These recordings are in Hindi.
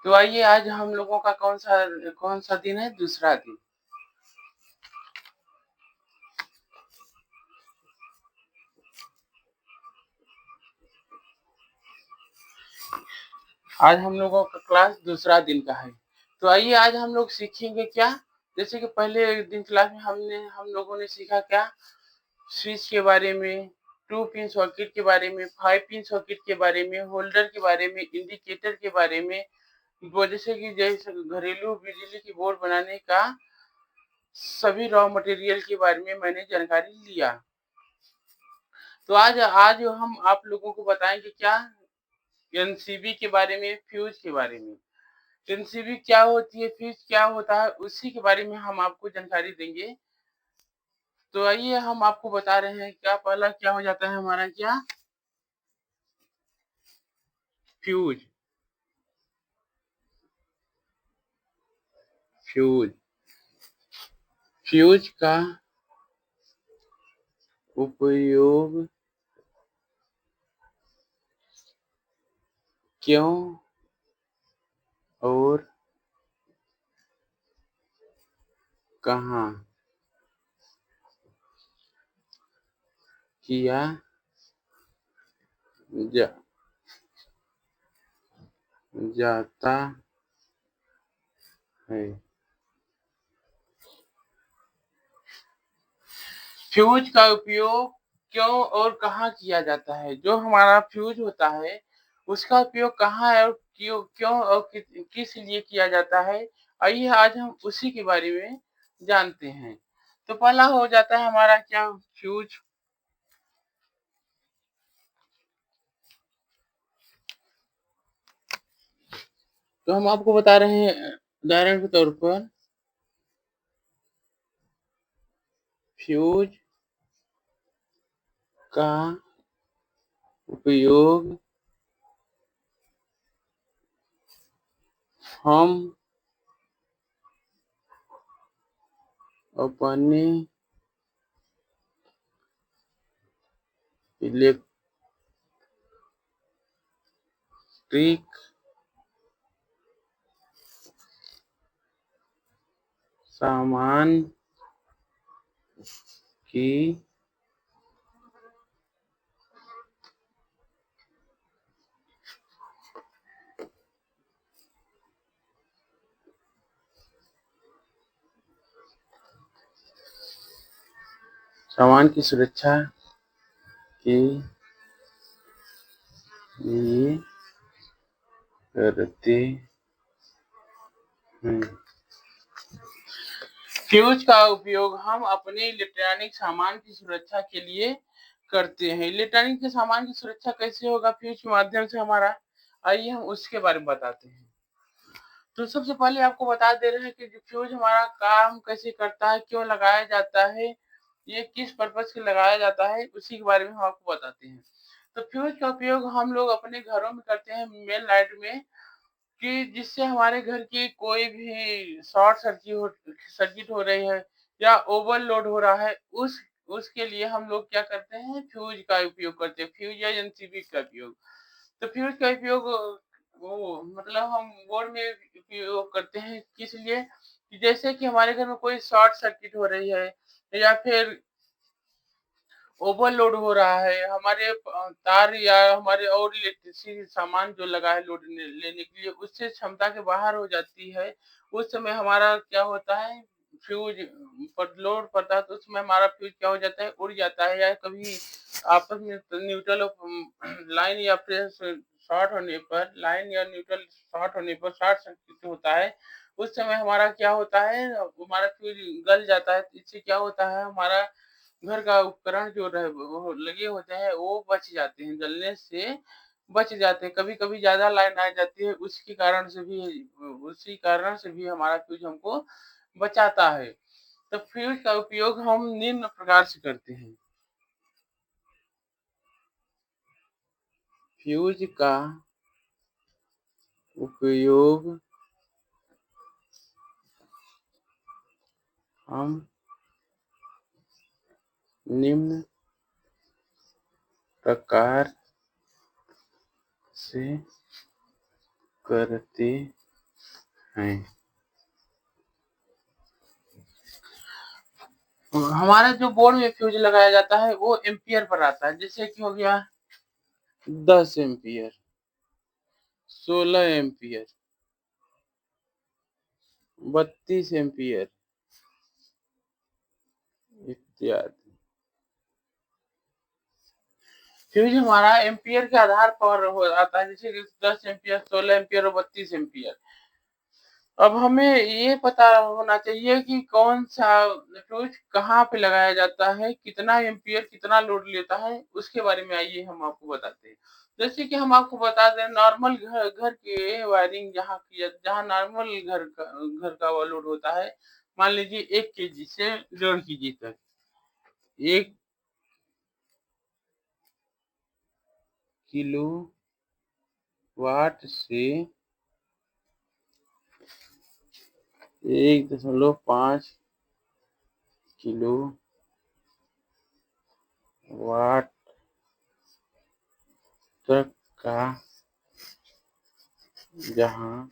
तो आइए आज हम लोगों का कौन सा दिन है? दूसरा दिन। आज हम लोगों का क्लास दूसरा दिन का है। तो आइए आज हम लोग सीखेंगे क्या? जैसे कि पहले दिन क्लास में हम लोगों ने सीखा क्या? स्विच के बारे में, 2 पिन सॉकेट के बारे में, 5 पिन सॉकेट के बारे में, होल्डर के बारे में, इंडिकेटर के बारे में, वो जैसे घरेलू बिजली की बोर्ड बनाने का सभी रॉ मटेरियल के बारे में मैंने जानकारी लिया। तो आज आज हम आप लोगों को बताएंगे क्या? एनसीबी के बारे में, फ्यूज के बारे में। एनसीबी क्या होती है, फ्यूज क्या होता है, उसी के बारे में हम आपको जानकारी देंगे। तो आइए हम आपको बता रहे हैं क्या पहला क्या हो जाता है हमारा क्या? फ्यूज। फ्यूज फ्यूज का उपयोग क्यों और कहाँ किया जा, जाता है? फ्यूज का उपयोग क्यों और कहाँ किया जाता है? जो हमारा फ्यूज होता है उसका उपयोग कहाँ है और क्यों और किस लिए किया जाता है? आइए आज हम उसी के बारे में जानते हैं। तो पहला हो जाता है हमारा क्या? फ्यूज। तो हम आपको बता रहे हैं उदाहरण के तौर पर, फ्यूज का उपयोग हम अपने इलेक्ट्रिक सामान की सुरक्षा के लिए करते हैं। फ्यूज का उपयोग हम अपने इलेक्ट्रॉनिक सामान की सुरक्षा के लिए करते हैं। इलेक्ट्रॉनिक के सामान की सुरक्षा कैसे होगा फ्यूज के माध्यम से हमारा? आइए हम उसके बारे में बताते हैं। तो सबसे पहले आपको बता दे रहे हैं कि फ्यूज हमारा काम कैसे करता है, क्यों लगाया जाता है, ये किस पर्पज से लगाया जाता है, उसी के बारे में हम आपको बताते हैं। तो फ्यूज का उपयोग हम लोग अपने घरों में करते हैं मेन लाइट में, कि जिससे हमारे घर की कोई भी शॉर्ट सर्किट हो रही है या ओवरलोड हो रहा है, उसके लिए हम लोग क्या करते हैं? फ्यूज का उपयोग करते हैं, फ्यूज या एनसीबी का उपयोग। तो फ्यूज का उपयोग वो मतलब हम बोर्ड में उपयोग करते हैं किस लिए? कि जैसे कि हमारे घर में कोई शॉर्ट सर्किट हो रही है या फिर ओवरलोड हो रहा है, हमारे तार या हमारे और इलेक्ट्रिसिटी सामान जो लगा है लोड लेने के लिए, उससे क्षमता के बाहर हो जाती है। उस समय हमारा क्या होता है? फ्यूज पर लोड पड़ता है, तो उस समय हमारा फ्यूज क्या हो जाता है? उड़ जाता है, या कभी आपस में न्यूट्रल लाइन या फिर शॉर्ट होने पर शॉर्ट सर्किट होता है। उस समय हमारा क्या होता है? हमारा फ्यूज गल जाता है। इससे क्या होता है? हमारा घर का उपकरण जो वो लगे होते हैं वो बच जाते हैं, जलने से बच जाते हैं। कभी-कभी ज़्यादा लाइन आ जाती है, उसी कारण से भी हमारा फ्यूज हमको बचाता है। तो फ्यूज का उपयोग हम निम्न प्रकार से करते हैं। फ्यूज का उपयोग हम निम्न प्रकार से करते हैं। हमारा जो बोर्ड में फ्यूज लगाया जाता है वो एम्पियर पर आता है, जैसे कि हो गया 10 एम्पियर, 16 एम्पियर, 32 एम्पियर इत्यादि। फ्यूज हमारा एम्पियर के आधार पर हो जाता है, जैसे कि 10 एम्पियर, 16 एम्पियर और 32 एम्पियर। अब हमें ये पता होना चाहिए कि कौन सा फ्यूज कहाँ पे लगाया जाता है, कितना एम्पियर कितना लोड लेता है, उसके बारे में आइए हम आपको बताते हैं। जैसे कि हम आपको बता दें, नॉर्मल घर के वायरिंग जहाँ नॉर्मल घर का वो लोड होता है, मान लीजिए 1 केजी से 1.5 केजी तक, 1 किलो वाट से 1.5 किलो वाट तक का जहाँ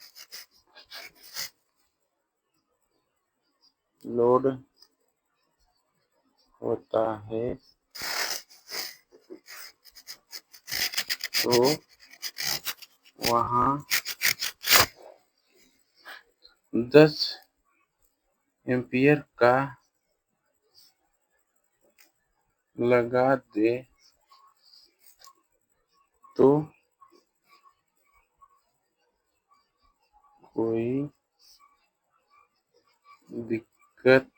लोड होता है, तो वहाँ 10 एम्पियर का लगा दे तो कोई दिक्कत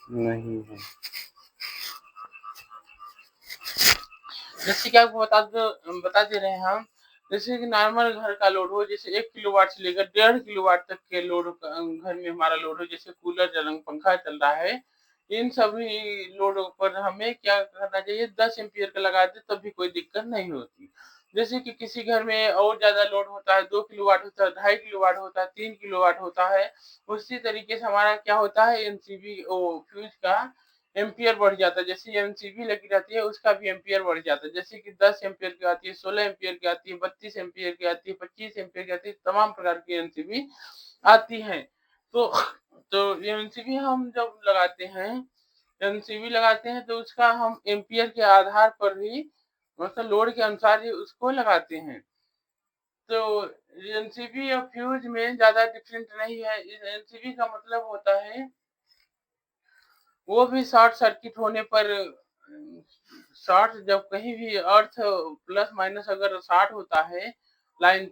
नहीं है। जैसे कि आपको बता दे रहे हैं हम, जैसे कि नॉर्मल घर का लोड हो, जैसे 1 किलोवाट से लेकर 1.5 किलोवाट तक के लोड घर में हमारा लोड हो, जैसे कूलर चल पंखा चल रहा है, इन सभी लोडों पर हमें क्या करना चाहिए, 10 एम्पियर का लगा दें तब भी कोई दिक्कत नहीं होती। जैसे कि किसी घर में और ज़्यादा लोड होता है, 2 किलोवाट होता है, 2.5 किलोवाट होता है, 3 किलोवाट होता है, उसी तरीके से हमारा क्या होता है, एमसीबी फ्यूज का एम्पियर बढ़ जाता है। जैसे एमसीबी लगी रहती है, उसका भी एम्पियर बढ़ जाता है। जैसे कि 10 एम्पियर की आती है, 16 एम्पियर की आती है, 32 एम्पियर की आती है, 25 एम्पियर की आती है, तमाम प्रकार की एमसीबी आती हैं। तो तो एमसीबी हम जब एमसीबी लगाते हैं तो उसका हम एम्पियर के आधार पर ही, मतलब लोड के अनुसार ही उसको लगाते हैं। तो एमसीबी और फ्यूज में ज़्यादा डिफरेंट नहीं है। इस एमसीबी का मतलब होता है, वो भी शॉर्ट सर्किट होने पर शॉर्ट जब कहीं भी अर्थ प्लस माइनस अगर शॉर्ट होता है, लाइन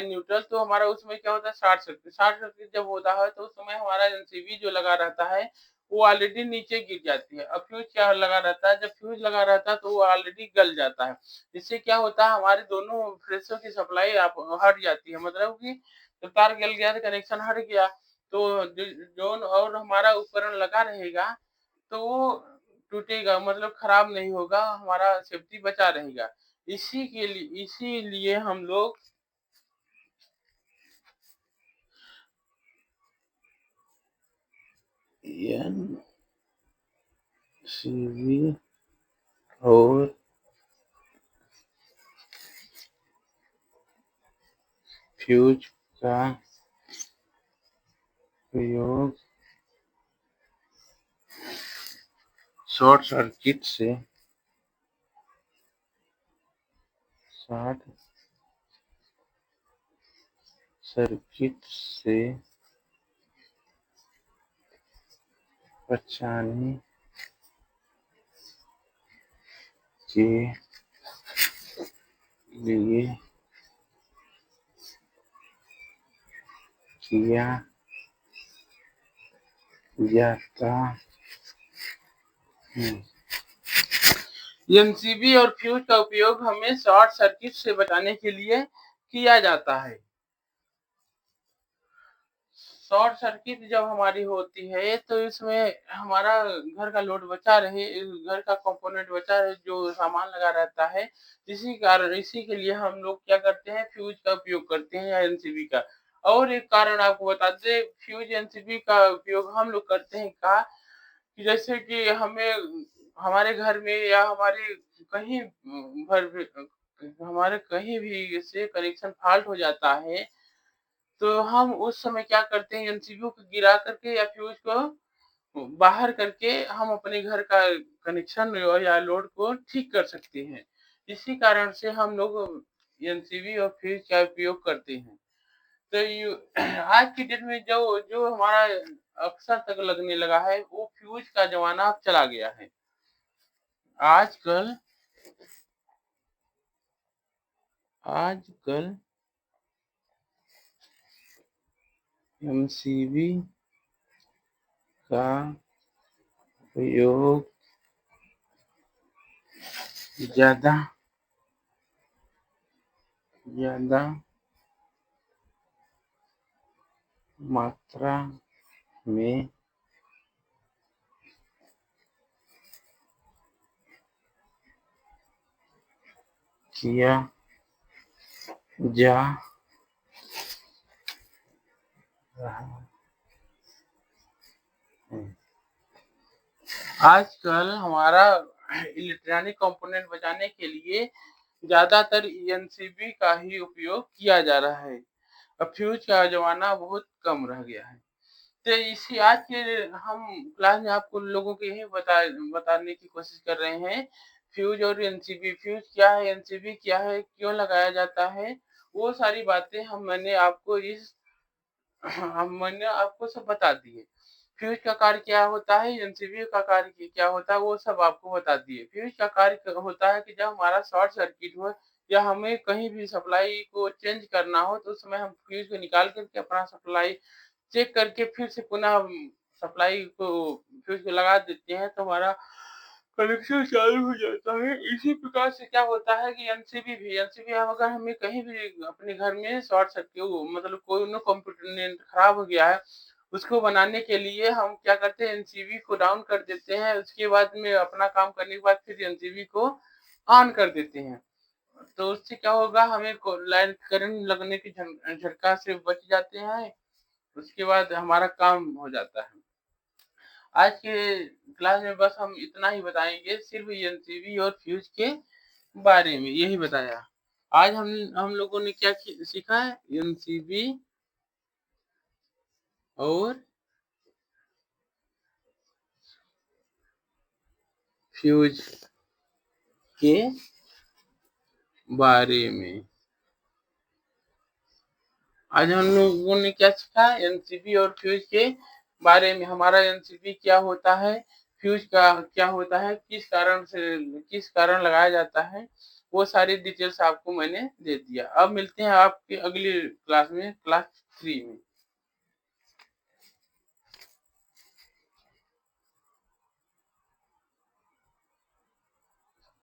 न्यूट्रल, तो हमारा उसमें क्या होता है, शॉर्ट सर्किट जब होता है तो उस समय हमारा एनसीबी जो लगा रहता है वो ऑलरेडी नीचे गिर जाती है। अब फ्यूज क्या लगा रहता है, जब फ्यूज लगा रहता है तो वो ऑलरेडी गल जाता है। इससे क्या होता है, हमारे दोनों फ्रेशों की सप्लाई आप हट जाती है, मतलब कि जब तार गल गया तो कनेक्शन हट गया, तो जोन और हमारा उपकरण लगा रहेगा तो वो टूटेगा, मतलब खराब नहीं होगा, हमारा सेफ्टी बचा रहेगा। इसीलिए हम लोग एनसीबी और फ्यूज का प्रयोग शॉर्ट सर्किट से बचाने के लिए किया जाता है। एमसीबी और फ्यूज का उपयोग हमें शॉर्ट सर्किट से बचाने के लिए किया जाता है। शॉर्ट सर्किट जब हमारी होती है तो इसमें हमारा घर का लोड बचा रहे, घर का कंपोनेंट बचा रहे, जो सामान लगा रहता है, इसी के लिए हम लोग क्या करते हैं, फ्यूज का उपयोग करते हैं या एनसीबी का। और एक कारण आपको बता दें, फ्यूज एनसीबी का उपयोग हम लोग करते हैं का, कि जैसे कि हमें हमारे घर में या हमारे कहीं भर हमारे कहीं भी से कनेक्शन फ़ॉल्ट हो जाता है, तो हम उस समय क्या करते हैं एमसीबी को गिरा करके या फ्यूज़ को बाहर करके हम अपने घर का कनेक्शन या लोड को ठीक कर सकते हैं। इसी कारण से हम लोग एमसीबी और फ्यूज़ का उपयोग करते हैं। तो यू आज की डेट में जो जो हमारा अक्सर तक लगने लगा है, वो फ्यूज़ का ज़माना अब चला गया है। आजकल आजकल एमसीबी का उपयोग ज़्यादा ज़्यादा मात्रा में किया जा रहा है। आजकल हमारा इलेक्ट्रॉनिक कंपोनेंट बचाने के लिए ज़्यादातर एनसीबी का ही उपयोग किया जा रहा है। अब फ्यूज़ का ज़माना बहुत कम रह गया है। तो इसी आज के हम क्लास में आपको लोगों को यही बताने की कोशिश कर रहे हैं, फ्यूज़ और एनसीबी। फ्यूज़ क्या है, एनसीबी क्या है, क्यों लगाया जाता है, वो सारी बातें मैंने आपको सब बता दिए। फ्यूज़ का कार्य क्या होता है, एनसीबी का कार्य क्या होता है, वो सब आपको बता दिए। फ्यूज़ का कार्य होता है कि जब हमारा शॉर्ट सर्किट हो या हमें कहीं भी सप्लाई को चेंज करना हो, तो उस समय हम फ्यूज़ को निकाल कर के अपना सप्लाई चेक करके फिर से पुनः सप्लाई को फ्यूज़ को लगा देते हैं, तो हमारा कनेक्शन चालू हो जाता है। इसी प्रकार से क्या होता है कि एनसीबी अब अगर हमें कहीं भी अपने घर में शॉर्ट सर्किट मतलब कोई ना कंपोनेंट खराब हो गया है, उसको बनाने के लिए हम क्या करते हैं एनसीबी को डाउन कर देते हैं, उसके बाद में अपना काम करने के बाद फिर एनसीबी को ऑन कर देते हैं। तो उससे क्या होगा हमें को लाइन करंट लगने की झटका से बच जाते हैं, उसके बाद हमारा काम हो जाता है। आज के क्लास में बस हम इतना ही बताएँगे, सिर्फ़ एनसीबी और फ्यूज़ के बारे में, यही बताया। आज हम लोगों ने क्या सीखा है? एनसीबी और फ्यूज़ के बारे में। आज हम लोगों ने क्या सीखा? एनसीबी और फ्यूज़ के बारे में। हमारा एनसीबी क्या होता है? फ्यूज़ का क्या होता है? किस कारण लगाया जाता है? वो सारी डिटेल्स आपको मैंने दे दिया। अब मिलते हैं आपके अगली क्लास में, क्लास 3 में।